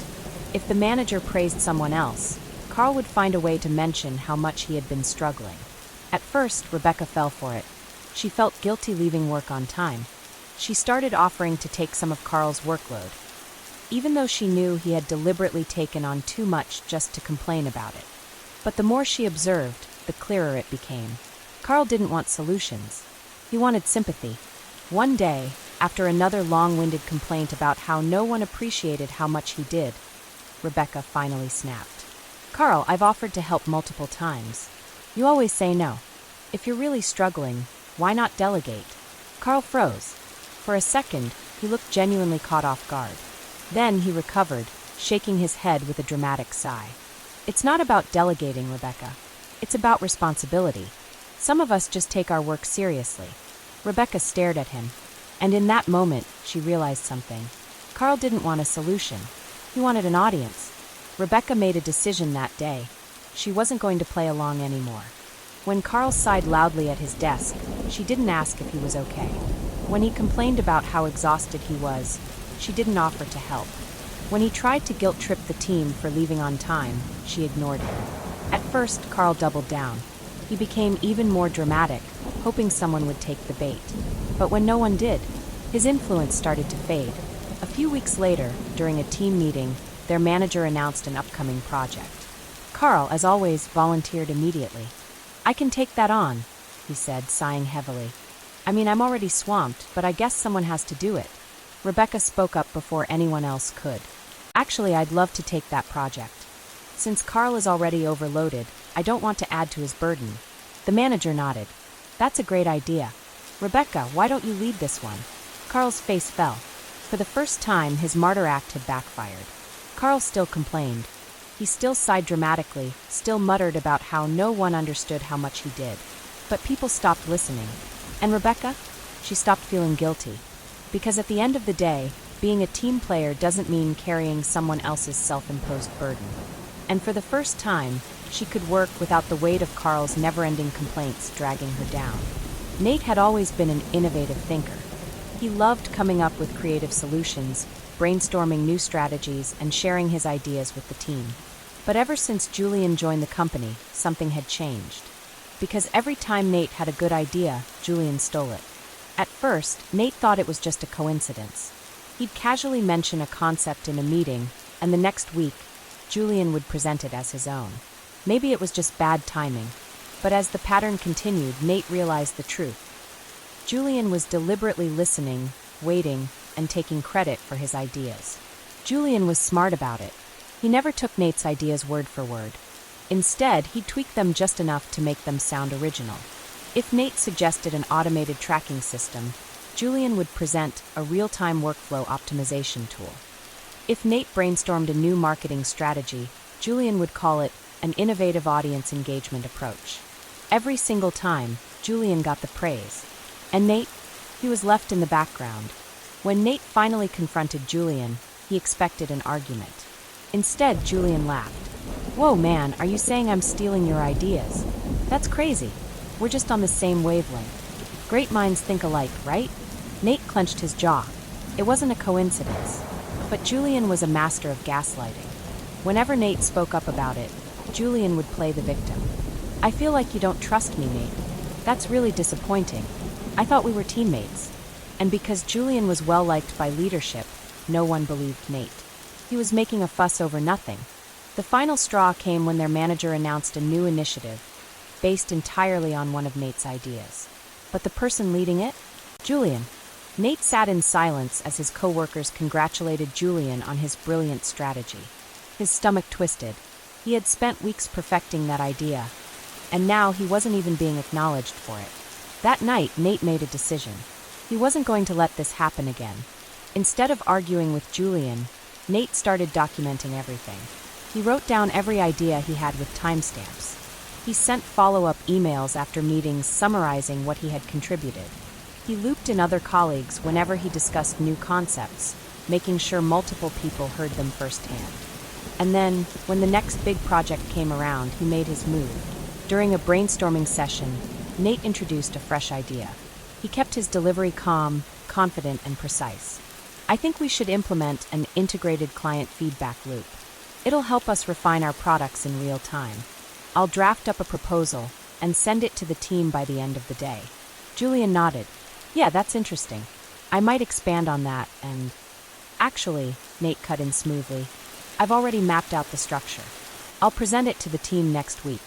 If the manager praised someone else, Carl would find a way to mention how much he had been struggling. At first, Rebecca fell for it. She felt guilty leaving work on time. She started offering to take some of Carl's workload, even though she knew he had deliberately taken on too much just to complain about it. But the more she observed, the clearer it became. Carl didn't want solutions. He wanted sympathy. One day, after another long-winded complaint about how no one appreciated how much he did, Rebecca finally snapped. "Carl, I've offered to help multiple times. You always say no. If you're really struggling, why not delegate?" Carl froze. For a second, he looked genuinely caught off guard. Then he recovered, shaking his head with a dramatic sigh. "It's not about delegating, Rebecca. It's about responsibility. Some of us just take our work seriously. Rebecca stared at him, and in that moment, she realized something. Carl didn't want a solution. He wanted an audience. Rebecca made a decision that day. She wasn't going to play along anymore. When Carl sighed loudly at his desk, she didn't ask if he was okay. When he complained about how exhausted he was, she didn't offer to help. When he tried to guilt-trip the team for leaving on time, she ignored him. At first, Carl doubled down. He became even more dramatic, hoping someone would take the bait. But when no one did, his influence started to fade. A few weeks later, during a team meeting, their manager announced an upcoming project. Carl, as always, volunteered immediately. "I can take that on," he said, sighing heavily. "I mean, I'm already swamped, but I guess someone has to do it." Rebecca spoke up before anyone else could. "Actually, I'd love to take that project. Since Carl is already overloaded, I don't want to add to his burden." The manager nodded. "That's a great idea. Rebecca, why don't you lead this one?" Carl's face fell. For the first time, his martyr act had backfired. Carl still complained. He still sighed dramatically, still muttered about how no one understood how much he did. But people stopped listening. And Rebecca? She stopped feeling guilty. Because at the end of the day, being a team player doesn't mean carrying someone else's self-imposed burden. And for the first time, she could work without the weight of Carl's never-ending complaints dragging her down. Nate had always been an innovative thinker. He loved coming up with creative solutions, brainstorming new strategies, and sharing his ideas with the team. But ever since Julian joined the company, something had changed. Because every time Nate had a good idea, Julian stole it. At first, Nate thought it was just a coincidence. He'd casually mention a concept in a meeting, and the next week, Julian would present it as his own. Maybe it was just bad timing. But as the pattern continued, Nate realized the truth. Julian was deliberately listening, waiting, and taking credit for his ideas. Julian was smart about it. He never took Nate's ideas word for word. Instead, he tweaked them just enough to make them sound original. If Nate suggested an automated tracking system, Julian would present a real-time workflow optimization tool. If Nate brainstormed a new marketing strategy, Julian would call it an innovative audience engagement approach. Every single time, Julian got the praise. And Nate? He was left in the background. When Nate finally confronted Julian, he expected an argument. Instead, Julian laughed. "Whoa, man, are you saying I'm stealing your ideas? That's crazy. We're just on the same wavelength. Great minds think alike, right?" Nate clenched his jaw. It wasn't a coincidence. But Julian was a master of gaslighting. Whenever Nate spoke up about it, Julian would play the victim. "I feel like you don't trust me, Nate. That's really disappointing. I thought we were teammates." And because Julian was well-liked by leadership, no one believed Nate. He was making a fuss over nothing. The final straw came when their manager announced a new initiative, based entirely on one of Nate's ideas. But the person leading it? Julian. Nate sat in silence as his coworkers congratulated Julian on his brilliant strategy. His stomach twisted. He had spent weeks perfecting that idea, and now he wasn't even being acknowledged for it. That night, Nate made a decision. He wasn't going to let this happen again. Instead of arguing with Julian, Nate started documenting everything. He wrote down every idea he had with timestamps. He sent follow-up emails after meetings summarizing what he had contributed. He looped in other colleagues whenever he discussed new concepts, making sure multiple people heard them firsthand. And then, when the next big project came around, he made his move. During a brainstorming session, Nate introduced a fresh idea. He kept his delivery calm, confident, and precise. "I think we should implement an integrated client feedback loop. It'll help us refine our products in real time. I'll draft up a proposal and send it to the team by the end of the day." Julian nodded. "Yeah, that's interesting. I might expand on that and—" "Actually," Nate cut in smoothly, "I've already mapped out the structure. I'll present it to the team next week."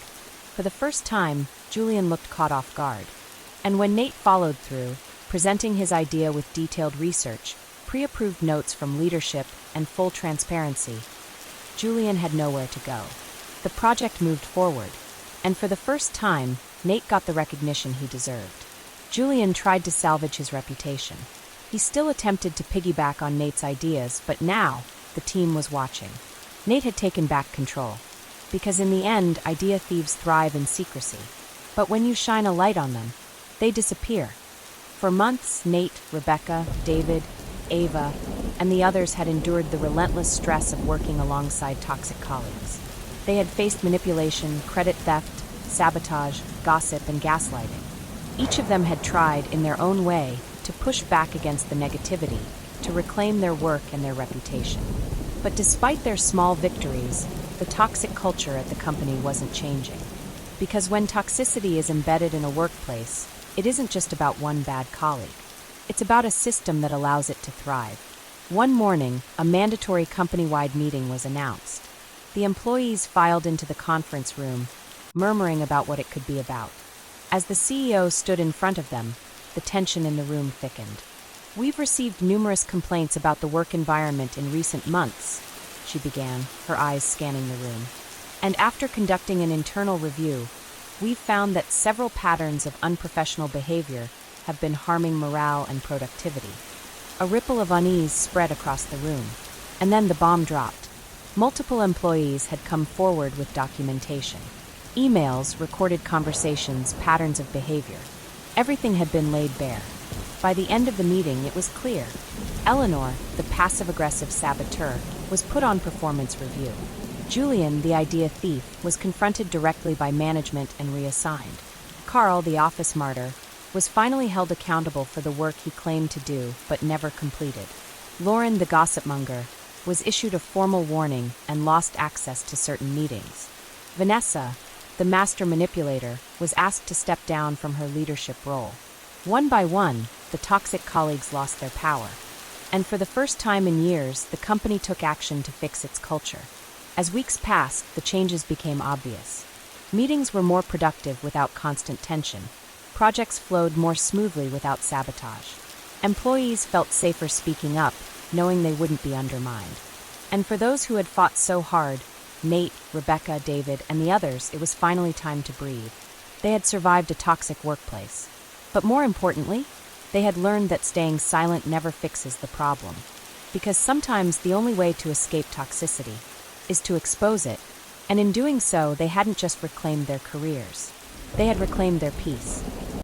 For the first time, Julian looked caught off guard. And when Nate followed through, presenting his idea with detailed research, pre-approved notes from leadership, and full transparency, Julian had nowhere to go. The project moved forward, and for the first time, Nate got the recognition he deserved. Julian tried to salvage his reputation. He still attempted to piggyback on Nate's ideas, but now, the team was watching. Nate had taken back control. Because in the end, idea thieves thrive in secrecy. But when you shine a light on them, they disappear. For months, Nate, Rebecca, David, Ava, and the others had endured the relentless stress of working alongside toxic colleagues. They had faced manipulation, credit theft, sabotage, gossip, and gaslighting. Each of them had tried, in their own way, to push back against the negativity, to reclaim their work and their reputation. But despite their small victories, the toxic culture at the company wasn't changing. Because when toxicity is embedded in a workplace, it isn't just about one bad colleague. It's about a system that allows it to thrive. One morning, a mandatory company-wide meeting was announced. The employees filed into the conference room, murmuring about what it could be about. As the CEO stood in front of them, the tension in the room thickened. "We've received numerous complaints about the work environment in recent months," she began, her eyes scanning the room. "And after conducting an internal review, we've found that several patterns of unprofessional behavior have been harming morale and productivity." A ripple of unease spread across the room. And then the bomb dropped. Multiple employees had come forward with documentation. Emails, recorded conversations, patterns of behavior. Everything had been laid bare. By the end of the meeting, it was clear. Eleanor, the passive-aggressive saboteur, was put on performance review. Julian, the idea thief, was confronted directly by management and reassigned. Carl, the office martyr, was finally held accountable for the work he claimed to do but never completed. Lauren, the gossipmonger, was issued a formal warning and lost access to certain meetings. Vanessa, the master manipulator, was asked to step down from her leadership role. One by one, the toxic colleagues lost their power. And for the first time in years, the company took action to fix its culture. As weeks passed, the changes became obvious. Meetings were more productive without constant tension. Projects flowed more smoothly without sabotage. Employees felt safer speaking up, knowing they wouldn't be undermined. And for those who had fought so hard, Nate, Rebecca, David, and the others, it was finally time to breathe. They had survived a toxic workplace. But more importantly, they had learned that staying silent never fixes the problem. Because sometimes the only way to escape toxicity is to expose it, and in doing so, they hadn't just reclaimed their careers. They had reclaimed their peace.